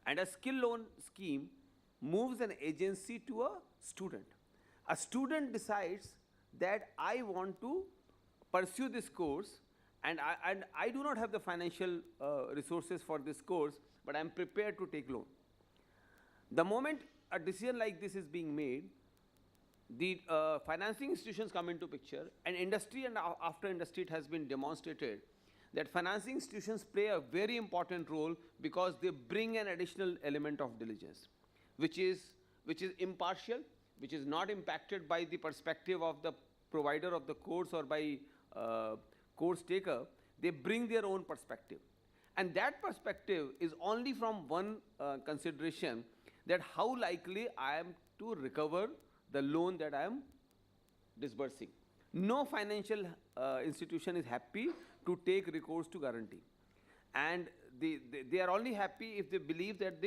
And a skill loan scheme moves an agency to a student. A student decides that I want to pursue this course, and I do not have the financial resources for this course, but I am prepared to take loan. The moment a decision like this is being made, the financing institutions come into picture, and industry, and after industry it has been demonstrated that financing institutions play a very important role because they bring an additional element of diligence, which is impartial, which is not impacted by the perspective of the provider of the course or by course taker. They bring their own perspective, and that perspective is only from one consideration, that how likely I am to recover the loan that I am disbursing. No financial institution is happy to take recourse to guarantee, and they are only happy if they believe that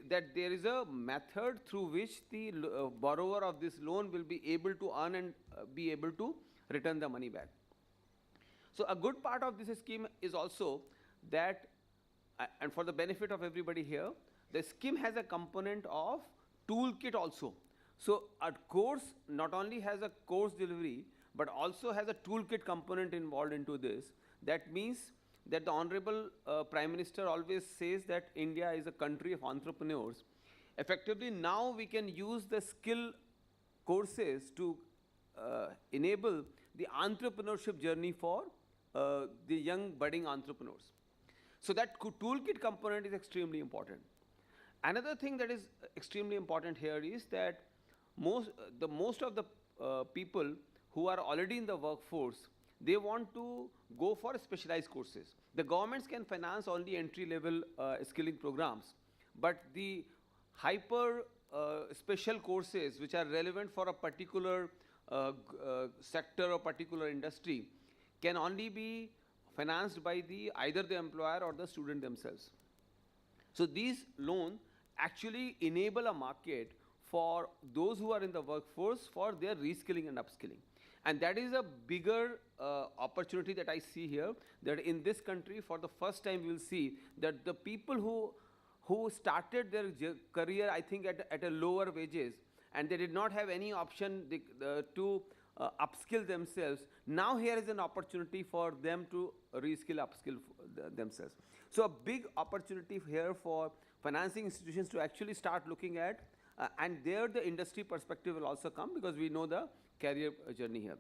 that there is a method through which the borrower of this loan will be able to earn and be able to return the money back. So a good part of this scheme is also that, and for the benefit of everybody here, the scheme has a component of toolkit also. So a course not only has a course delivery, but also has a toolkit component involved into this. That means that the Honorable Prime Minister always says that India is a country of entrepreneurs. Effectively, now we can use the skill courses to enable the entrepreneurship journey for the young budding entrepreneurs. So that toolkit component is extremely important. Another thing that is extremely important here is that most of the people who are already in the workforce, they want to go for specialized courses. The governments can finance only entry-level skilling programs, but the hyper special courses which are relevant for a particular sector or particular industry can only be financed by either the employer or the student themselves. So these loans actually enable a market for those who are in the workforce for their reskilling and upskilling. And that is a bigger opportunity that I see here, that in this country for the first time we will see that the people who started their career, I think at a lower wages, and they did not have any option to upskill themselves, now here is an opportunity for them to reskill, upskill themselves. So a big opportunity here for financing institutions to actually start looking at, and there the industry perspective will also come, because we know the career journey here.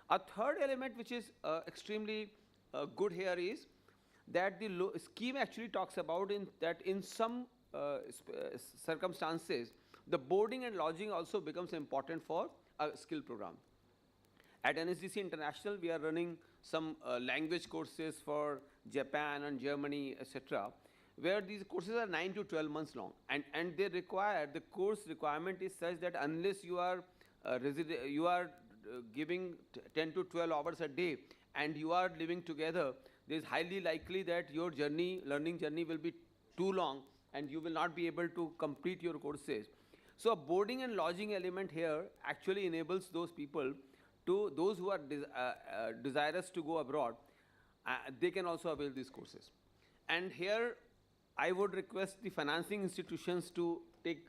A third element which is extremely good here is that the scheme actually talks about that in some circumstances, the boarding and lodging also becomes important for a skill program. At NSDC International, we are running some language courses for Japan and Germany, etc., where these courses are 9 to 12 months long, and they require, the course requirement is such that unless you are giving 10 to 12 hours a day and you are living together, it is highly likely that your learning journey will be too long and you will not be able to complete your courses. So a boarding and lodging element here actually enables those people, those who are desirous to go abroad, they can also avail these courses. And here I would request the financing institutions to take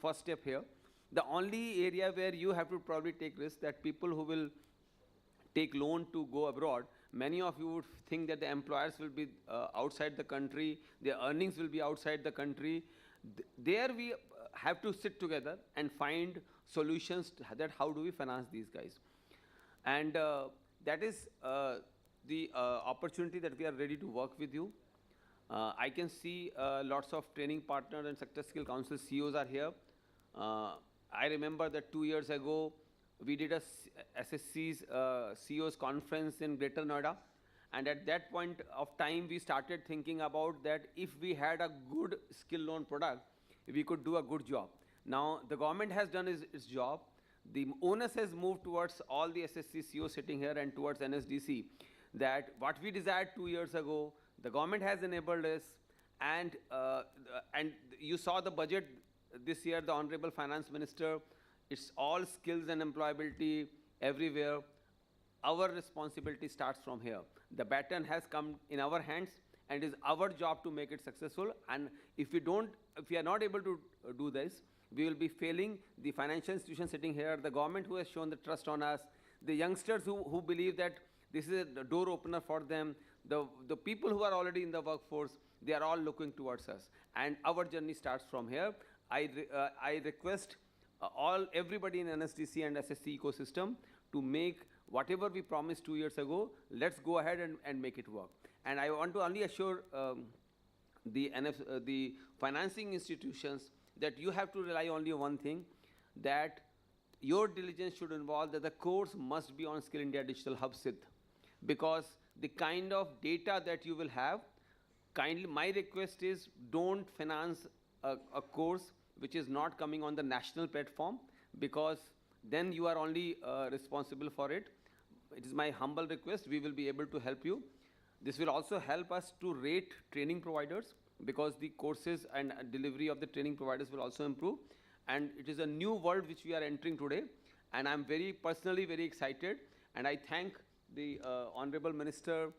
first step here. The only area where you have to probably take risk, that people who will take loan to go abroad, many of you would think that the employers will be outside the country, their earnings will be outside the country. There we have to sit together and find solutions to that how do we finance these guys. And that is the opportunity that we are ready to work with you. I can see lots of training partners and Sector Skill Council CEOs are here. I remember that 2 years ago, we did a SSC's CEOs conference in Greater Noida. And at that point of time, we started thinking about that if we had a good skill loan product, we could do a good job. Now, the government has done its job. The onus has moved towards all the SSC CEOs sitting here and towards NSDC, that what we desired 2 years ago, the government has enabled us, and you saw the budget this year, the Honorable Finance Minister, it's all skills and employability everywhere. Our responsibility starts from here. The baton has come in our hands, and it is our job to make it successful. And if we are not able to do this, we will be failing the financial institutions sitting here, the government who has shown the trust on us, the youngsters who believe that this is a door opener for them, the people who are already in the workforce, they are all looking towards us. And our journey starts from here. I request everybody in NSDC and SSC ecosystem to make whatever we promised 2 years ago, let's go ahead and make it work. And I want to only assure the financing institutions that you have to rely only on one thing, that your diligence should involve that the course must be on Skill India Digital Hub SIDH, because the kind of data that you will have, my request is don't finance a course which is not coming on the national platform, because then you are only responsible for it. It is my humble request. We will be able to help you. This will also help us to rate training providers, because the courses and delivery of the training providers will also improve. And it is a new world which we are entering today, and I'm personally very excited, and I thank the Honorable Minister,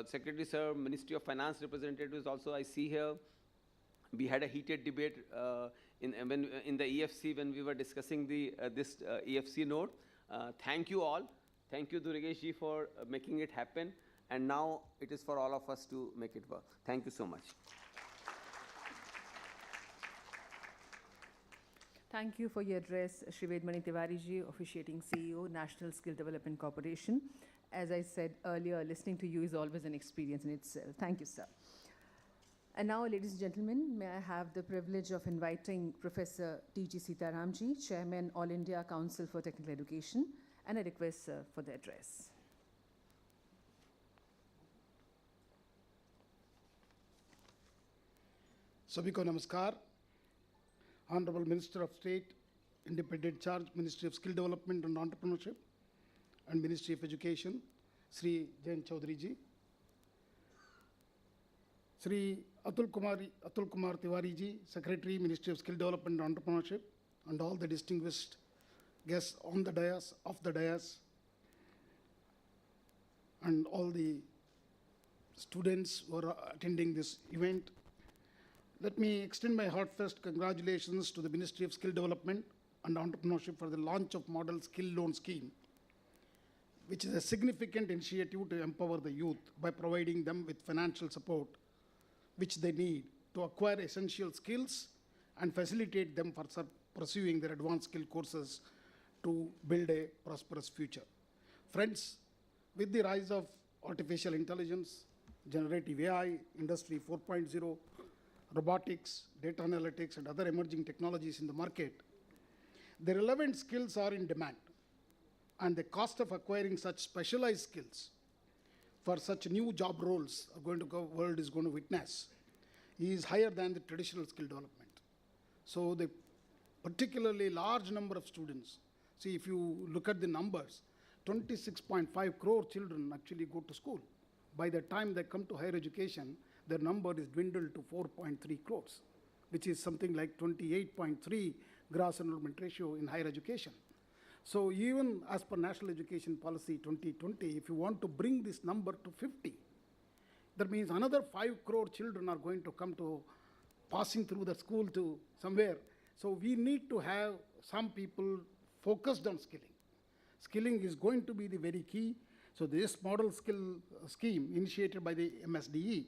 Secretary Sir, Ministry of Finance representatives also I see here. We had a heated debate in the EFC when we were discussing this EFC note. Thank you all. Thank you, Duregesh ji, for making it happen. And now it is for all of us to make it work. Thank you so much. Thank you for your address, Shri Vedmani Tiwari ji, officiating CEO, National Skill Development Corporation. As I said earlier, listening to you is always an experience in itself. Thank you, sir. And now, ladies and gentlemen, may I have the privilege of inviting Professor T.G. Sitaram ji, Chairman, All India Council for Technical Education, and I request sir for the address. Sabhi ko namaskar. Honorable Minister of State, Independent Charge, Ministry of Skill Development and Entrepreneurship, and Ministry of Education, Sri Jayant Chaudhary ji, Sri Atul Kumar Tiwari ji, Secretary, Ministry of Skill Development and Entrepreneurship, and all the distinguished guests on the dais, off the dais, and all the students who are attending this event. Let me extend my heartfelt congratulations to the Ministry of Skill Development and Entrepreneurship for the launch of Model Skill Loan Scheme, which is a significant initiative to empower the youth by providing them with financial support which they need to acquire essential skills and facilitate them for pursuing their advanced skill courses to build a prosperous future. Friends, with the rise of artificial intelligence, generative AI, Industry 4.0, robotics, data analytics, and other emerging technologies in the market, the relevant skills are in demand, and the cost of acquiring such specialized skills for such new job roles world is going to witness is higher than the traditional skill development. So the particularly large number of students, see, if you look at the numbers, 26.5 crore children actually go to school. By the time they come to higher education, their number is dwindled to 4.3 crores, which is something like 28.3 gross enrollment ratio in higher education. So even as per National Education Policy 2020, if you want to bring this number to 50, that means another 5 crore children are going to come to passing through the school to somewhere. So we need to have some people focused on skilling. Skilling is going to be the very key. So this model skill scheme initiated by the MSDE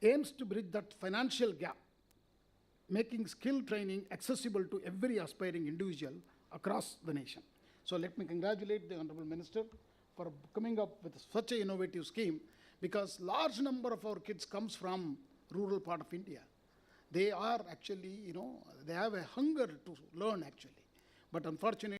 aims to bridge that financial gap, making skill training accessible to every aspiring individual across the nation. So let me congratulate the Honorable Minister for coming up with such an innovative scheme, because large number of our kids comes from rural part of India. They are actually, they have a hunger to learn actually. But unfortunately,